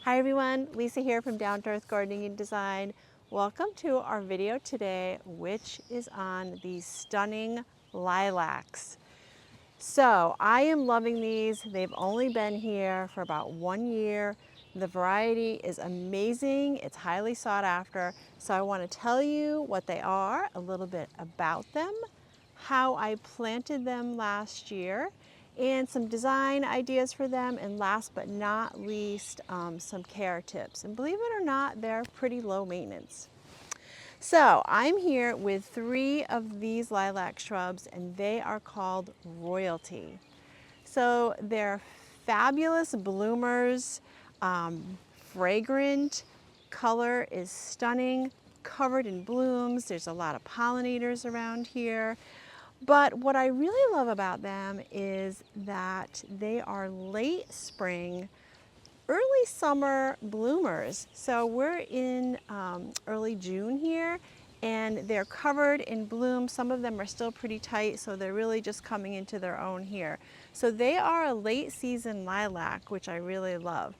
Hi everyone, Lisa here from Down to Earth Gardening and Design. Welcome to our video today, which is on these stunning lilacs. So I am loving these. They've only been here for about 1 year. The variety is amazing. It's highly sought after. So I want to tell you what they are, a little bit about them, how I planted them last year, and some design ideas for them, and last but not least, some care tips. And believe it or not, they're pretty low maintenance. So I'm here with 3 of these lilac shrubs, and they are called Royalty. So they're fabulous bloomers, fragrant, color is stunning, covered in blooms. There's a lot of pollinators around here. But what I really love about them is that they are late spring, early summer bloomers. So we're in early June here, and they're covered in bloom. Some of them are still pretty tight, so they're really just coming into their own here. So they are a late season lilac, which I really love.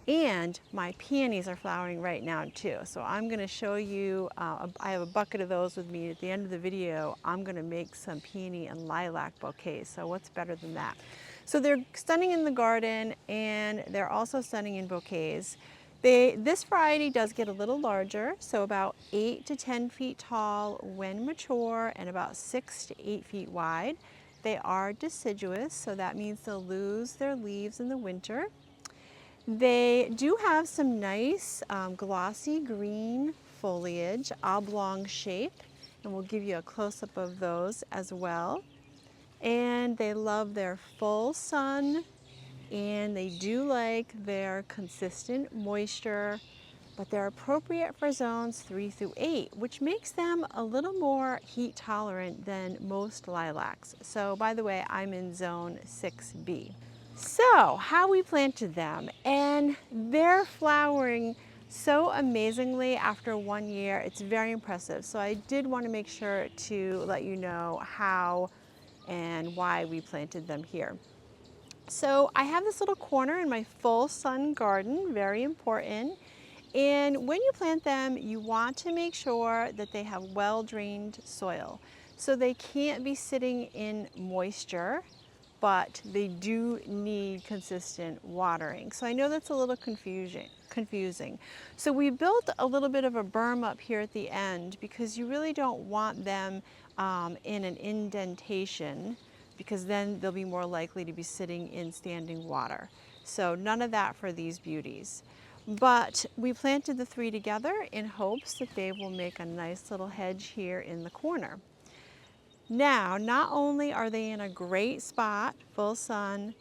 And my peonies are flowering right now too. So I'm going to show you, I have a bucket of those with me. At the end of the video, I'm going to make some peony and lilac bouquets. So what's better than that? So they're stunning in the garden, and they're also stunning in bouquets. This variety does get a little larger, so about 8 to 10 feet tall when mature and about 6 to 8 feet wide. They are deciduous, so that means they'll lose their leaves in the winter. They do have some nice glossy green foliage, oblong shape, and we'll give you a close-up of those as well. And they love their full sun, and they do like their consistent moisture, but they're appropriate for zones 3 through 8, which makes them a little more heat tolerant than most lilacs. So by the way, I'm in zone 6B. So how we planted them, and they're flowering so amazingly after 1 year. It's very impressive. So I did want to make sure to let you know how and why we planted them here. So I have this little corner in my full sun garden, very important. And when you plant them, you want to make sure that they have well-drained soil. So they can't be sitting in moisture, but they do need consistent watering. So I know that's a little confusing. So we built a little bit of a berm up here at the end because you really don't want them in an indentation, because then they'll be more likely to be sitting in standing water. So none of that for these beauties. But we planted the 3 together in hopes that they will make a nice little hedge here in the corner. Now, not only are they in a great spot, full sun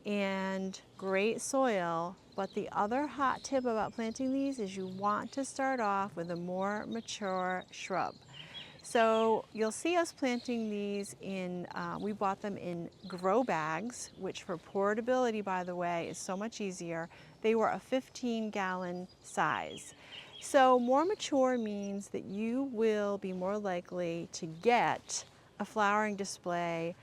and great soil, but the other hot tip about planting these is you want to start off with a more mature shrub. So you'll see us planting these in, we bought them in grow bags, which for portability, by the way, is so much easier. They were a 15-gallon size. So more mature means that you will be more likely to get a flowering display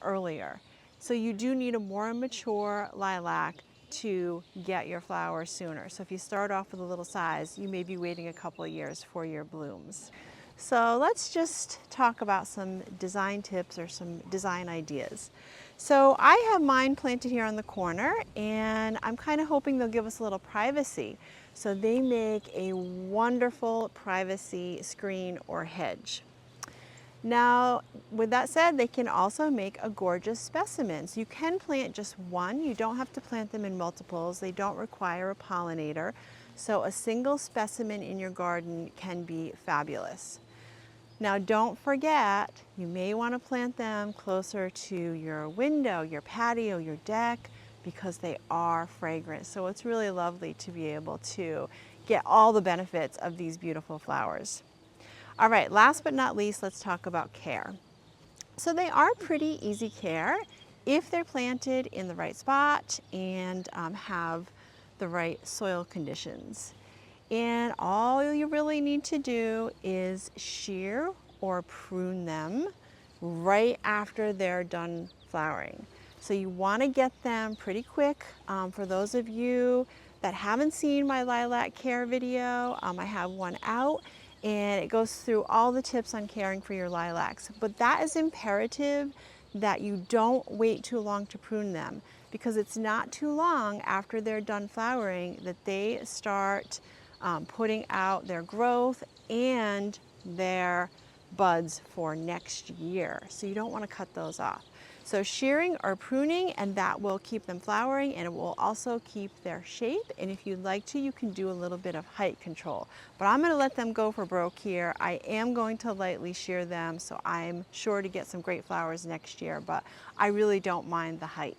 earlier. So you do need a more mature lilac to get your flowers sooner. So if you start off with a little size, you may be waiting a couple of years for your blooms. So let's just talk about some design tips or some design ideas. So I have mine planted here on the corner, and I'm kind of hoping they'll give us a little privacy. So they make a wonderful privacy screen or hedge. Now, with that said, they can also make a gorgeous specimen. So you can plant just one. You don't have to plant them in multiples. They don't require a pollinator. So a single specimen in your garden can be fabulous. Now, don't forget, you may want to plant them closer to your window, your patio, your deck, because they are fragrant. So it's really lovely to be able to get all the benefits of these beautiful flowers. All right, last but not least, let's talk about care. So they are pretty easy care if they're planted in the right spot and have the right soil conditions. And all you really need to do is shear or prune them right after they're done flowering. So you want to get them pretty quick. For those of you that haven't seen my lilac care video, I have one out, and it goes through all the tips on caring for your lilacs. But that is imperative that you don't wait too long to prune them, because it's not too long after they're done flowering that they start putting out their growth and their buds for next year. So you don't want to cut those off. So shearing or pruning, and that will keep them flowering, and it will also keep their shape. And if you'd like to, you can do a little bit of height control. But I'm going to let them go for broke here. I am going to lightly shear them, so I'm sure to get some great flowers next year, but I really don't mind the height.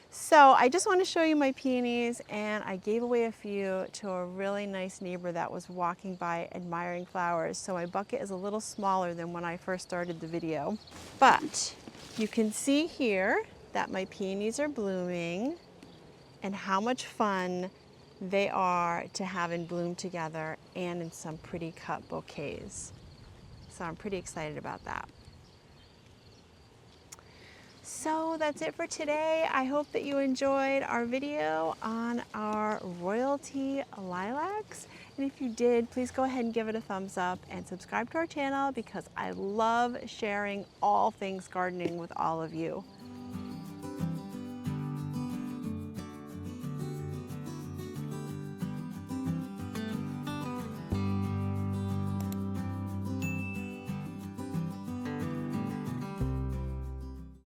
So I just want to show you my peonies, and I gave away a few to a really nice neighbor that was walking by admiring flowers. So my bucket is a little smaller than when I first started the video. But you can see here that my peonies are blooming and how much fun they are to have in bloom together and in some pretty cut bouquets. So I'm pretty excited about that. So that's it for today. I hope that you enjoyed our video on our royalty lilacs. And if you did, please go ahead and give it a thumbs up and subscribe to our channel, because I love sharing all things gardening with all of you.